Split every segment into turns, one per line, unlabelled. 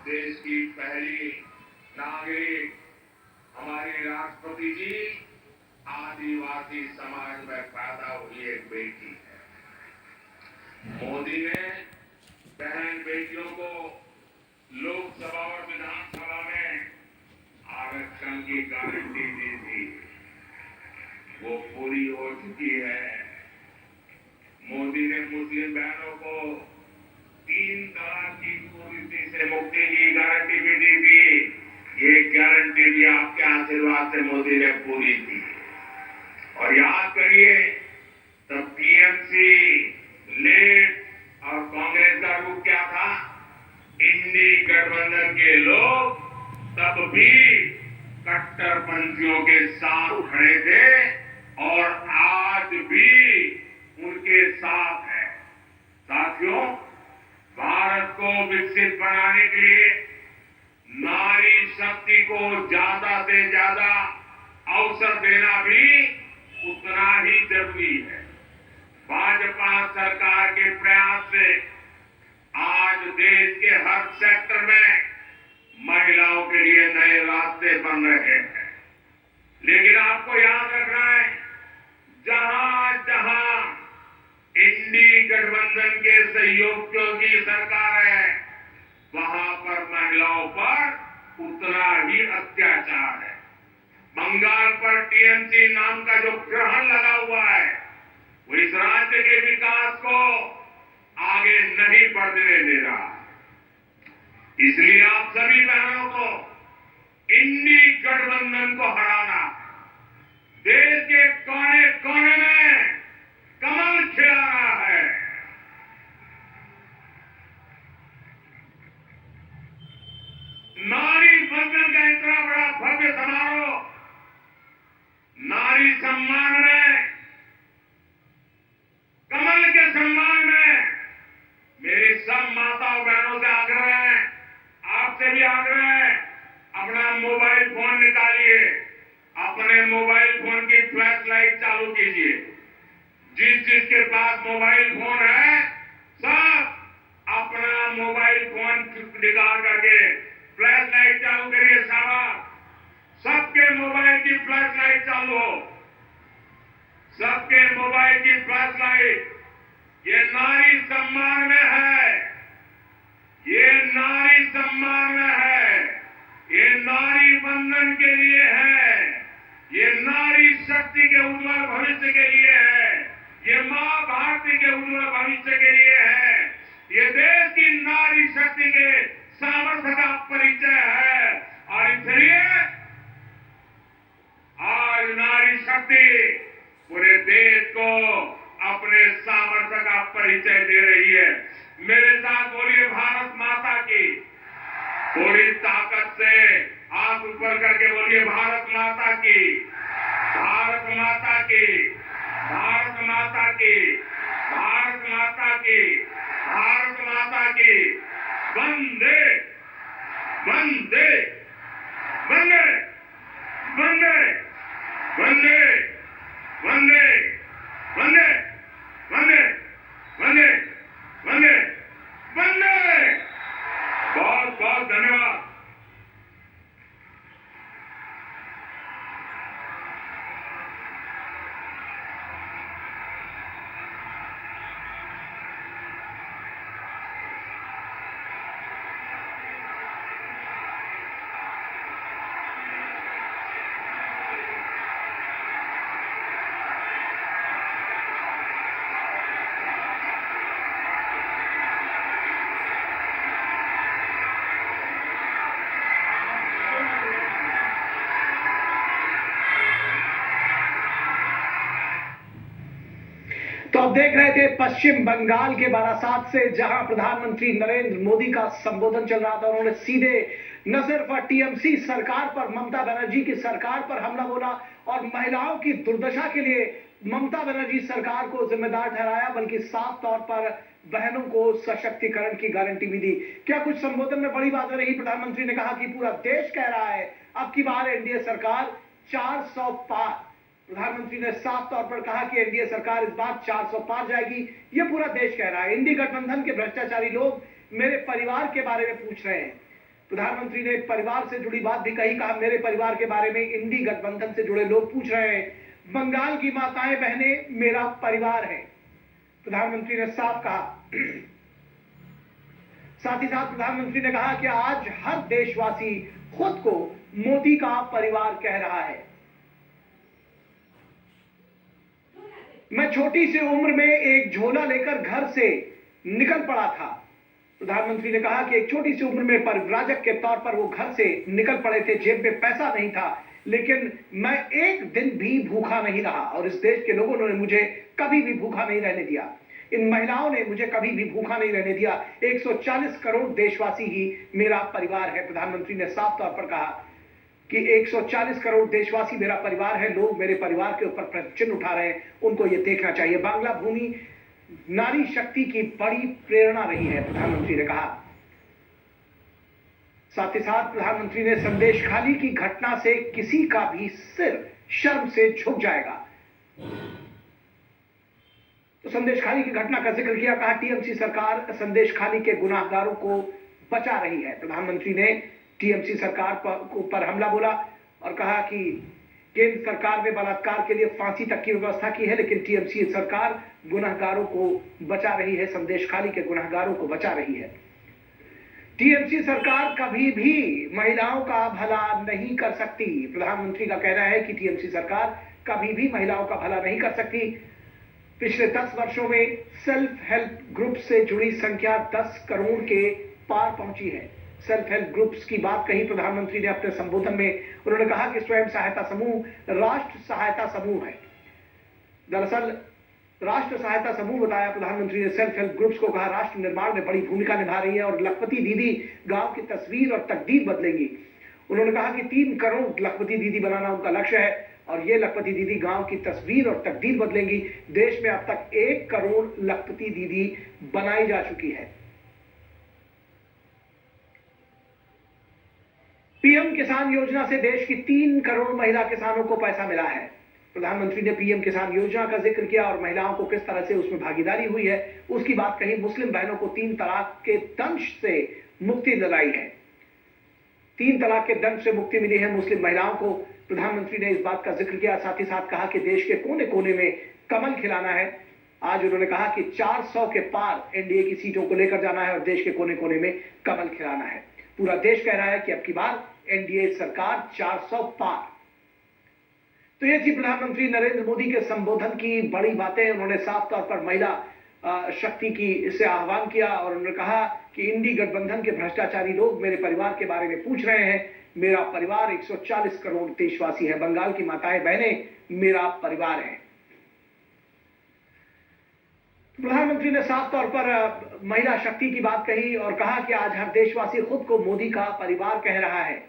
देश की पहली नागरिक हमारी राष्ट्रपति जी आदिवासी समाज में पैदा हुई एक बेटी है। मोदी ने बहन बेटियों को लोकसभा और विधानसभा में आरक्षण की गारंटी दी थी, वो पूरी हो चुकी है। मोदी ने मुस्लिम बहनों को 3 तलाक की कुरीति से मुक्ति की गारंटी भी दी थी। ये गारंटी भी आपके आशीर्वाद से मोदी ने पूरी की। और याद करिए, तब टीएमसी, लेट और कांग्रेस का रूप क्या था? इंडी गठबंधन के लोग तब भी कट्टरपंथियों के साथ खड़े थे और आज भी उनके साथ है। साथियों, भारत को विकसित बनाने के लिए नारी शक्ति को ज्यादा से ज्यादा अवसर देना भी उतना ही जरूरी है। भाजपा सरकार के प्रयास से आज देश के हर सेक्टर में महिलाओं के लिए नए रास्ते बन रहे हैं। लेकिन आपको याद रखना है, जहां जहां इंडी गठबंधन के सहयोगियों की सरकार है, वहां पर महिलाओं पर उतना ही अत्याचार है। बंगाल पर टीएमसी नाम का जो ग्रहण लगा हुआ है, वो इस राज्य के विकास को आगे नहीं बढ़ने दे रहा। इसलिए आप सभी बहनों को इंडी गठबंधन को हराना, देश के कोने कोने में कमल खिलाना है। नारी वंदन का इतना बड़ा भव्य समारोह, नारी सम्मान में, कमल के सम्मान में मेरी सब माताओं बहनों से आग्रह है, आपसे भी आग्रह है, अपना मोबाइल फोन निकालिए, अपने मोबाइल फोन की फ्लैश लाइट चालू कीजिए। जिसके पास मोबाइल फोन है, सब अपना मोबाइल फोन निकाल करके फ्लैश लाइट चालू करिए। शाबाश, सबके मोबाइल की फ्लैश लाइट चालू हो, सबके मोबाइल की फ्लैश लाइट। ये नारी सम्मान में है, ये नारी सम्मान में है, ये नारी वंदन के लिए है, ये नारी शक्ति के उज्जवल भविष्य के लिए है, ये मां भारती के उज्जवल भविष्य के लिए है, ये देश की नारी शक्ति के सामर्थ्य का परिचय है। और इसलिए आज नारी शक्ति पूरे देश को अपने सामर्थ्य का परिचय दे रही है। मेरे साथ बोलिए, भारत माता की। थोड़ी ताकत से हाथ ऊपर करके बोलिए, भारत माता की, भारत माता की, भारत माता की, भारत माता की, भारत माता की। वंदे वंदे वंदे वंदे वंदे वंदे वंदे वंदे वंदे वंदे वंदे। बहुत बहुत धन्यवाद।
तो आप देख रहे थे पश्चिम बंगाल के बारासात से, जहां प्रधानमंत्री नरेंद्र मोदी का संबोधन चल रहा था। उन्होंने सीधे न सिर्फ टीएमसी सरकार पर, ममता बनर्जी की सरकार पर हमला बोला और महिलाओं की दुर्दशा के लिए ममता बनर्जी सरकार को जिम्मेदार ठहराया, बल्कि साफ तौर पर बहनों को सशक्तिकरण की गारंटी भी दी। क्या कुछ संबोधन में बड़ी बातें रही? प्रधानमंत्री ने कहा कि पूरा देश कह रहा है अब की बार एनडीए सरकार 400 पार। प्रधानमंत्री ने साफ तौर पर कहा कि एनडीए सरकार इस बार 400 पार जाएगी, यह पूरा देश कह रहा है। इंडी गठबंधन के भ्रष्टाचारी लोग मेरे परिवार के बारे में पूछ रहे हैं। प्रधानमंत्री ने परिवार से जुड़ी बात भी कही, कहा मेरे परिवार के बारे में इंडी गठबंधन से जुड़े लोग पूछ रहे हैं। बंगाल की माताएं बहनें मेरा परिवार है, प्रधानमंत्री ने साफ कहा। साथ ही साथ प्रधानमंत्री ने कहा कि आज हर देशवासी खुद को मोदी का परिवार कह रहा है। मैं छोटी सी उम्र में एक झोला लेकर घर से निकल पड़ा था। प्रधानमंत्री ने कहा कि एक छोटी सी उम्र में परिव्राजक के तौर पर वो घर से निकल पड़े थे, जेब में पैसा नहीं था, लेकिन मैं एक दिन भी भूखा नहीं रहा और इस देश के लोगों ने मुझे कभी भी भूखा नहीं रहने दिया। इन महिलाओं ने मुझे कभी भी भूखा नहीं रहने दिया। 140 करोड़ देशवासी ही मेरा परिवार है। प्रधानमंत्री ने साफ तौर पर कहा कि 140 करोड़ देशवासी मेरा परिवार है। लोग मेरे परिवार के ऊपर प्रश्न चिन्ह उठा रहे हैं, उनको यह देखना चाहिए। बांग्ला भूमि नारी शक्ति की बड़ी प्रेरणा रही है, प्रधानमंत्री ने कहा। साथ ही साथ प्रधानमंत्री ने संदेश खाली की घटना से किसी का भी सिर शर्म से झुक जाएगा। तो संदेश खाली की घटना का जिक्र किया, कहा टीएमसी सरकार संदेश खाली के गुनाहगारों को बचा रही है। प्रधानमंत्री ने टीएमसी सरकार पर हमला बोला और कहा कि केंद्र सरकार ने बलात्कार के लिए फांसी तक की व्यवस्था की है, लेकिन टीएमसी सरकार गुनाहगारों को बचा रही है, संदेश खाली के गुनाहगारों को बचा रही है। टीएमसी सरकार कभी भी महिलाओं का भला नहीं कर सकती। प्रधानमंत्री का कहना है कि टीएमसी सरकार कभी भी महिलाओं का भला नहीं कर सकती। पिछले 10 वर्षों में सेल्फ हेल्प ग्रुप से जुड़ी संख्या 10 करोड़ के पार पहुंची है। सेल्फ हेल्प ग्रुप्स की बात कही प्रधानमंत्री ने अपने संबोधन में। उन्होंने कहा कि स्वयं सहायता समूह राष्ट्र सहायता समूह है। दरअसल राष्ट्र सहायता समूह बताया प्रधानमंत्री ने सेल्फ हेल्प ग्रुप्स को, कहा राष्ट्र निर्माण में बड़ी भूमिका निभा रही है और लखपति दीदी गांव की तस्वीर और तकदीर बदलेंगी। उन्होंने कहा कि 3 करोड़ लखपति दीदी बनाना उनका लक्ष्य है और ये लखपति दीदी गांव की तस्वीर और तकदीर बदलेंगी। देश में अब तक 1 करोड़ लखपति दीदी बनाई जा चुकी है। पीएम किसान योजना से देश की 3 करोड़ महिला किसानों को पैसा मिला है। प्रधानमंत्री ने पीएम किसान योजना का जिक्र किया और महिलाओं को किस तरह से उसमें भागीदारी हुई है उसकी बात कही। मुस्लिम बहनों को 3 तलाक के दंश से मुक्ति दिलाई है। 3 तलाक के दंश से मुक्ति मिली है मुस्लिम महिलाओं को। प्रधानमंत्री ने इस बात का जिक्र किया, साथ ही साथ कहा कि देश के कोने कोने में कमल खिलाना है। आज उन्होंने कहा कि 400 के पार एनडीए की सीटों को लेकर जाना है और देश के कोने कोने में कमल खिलाना है। पूरा देश कह रहा है कि अब की बार एनडीए सरकार 400 पार। तो ये थी प्रधानमंत्री नरेंद्र मोदी के संबोधन की बड़ी बातें। उन्होंने साफ तौर पर महिला शक्ति की से आह्वान किया और उन्होंने कहा कि इंडी गठबंधन के भ्रष्टाचारी लोग मेरे परिवार के बारे में पूछ रहे हैं। मेरा परिवार 140 करोड़ देशवासी है। बंगाल की माताएं बहनें मेरा परिवार है। प्रधानमंत्री ने साफ तौर पर महिला शक्ति की बात कही और कहा कि आज हर देशवासी खुद को मोदी का परिवार कह रहा है।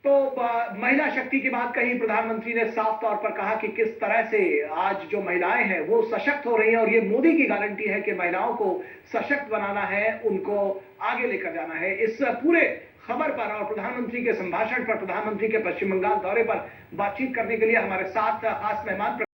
तो महिला शक्ति की बात कही प्रधानमंत्री ने, साफ तौर पर कहा कि किस तरह से आज जो महिलाएं हैं वो सशक्त हो रही हैं और ये मोदी की गारंटी है कि महिलाओं को सशक्त बनाना है, उनको आगे लेकर जाना है। इस पूरे खबर पर और प्रधानमंत्री के संभाषण पर, प्रधानमंत्री के पश्चिम बंगाल दौरे पर बातचीत करने के लिए हमारे साथ खास मेहमान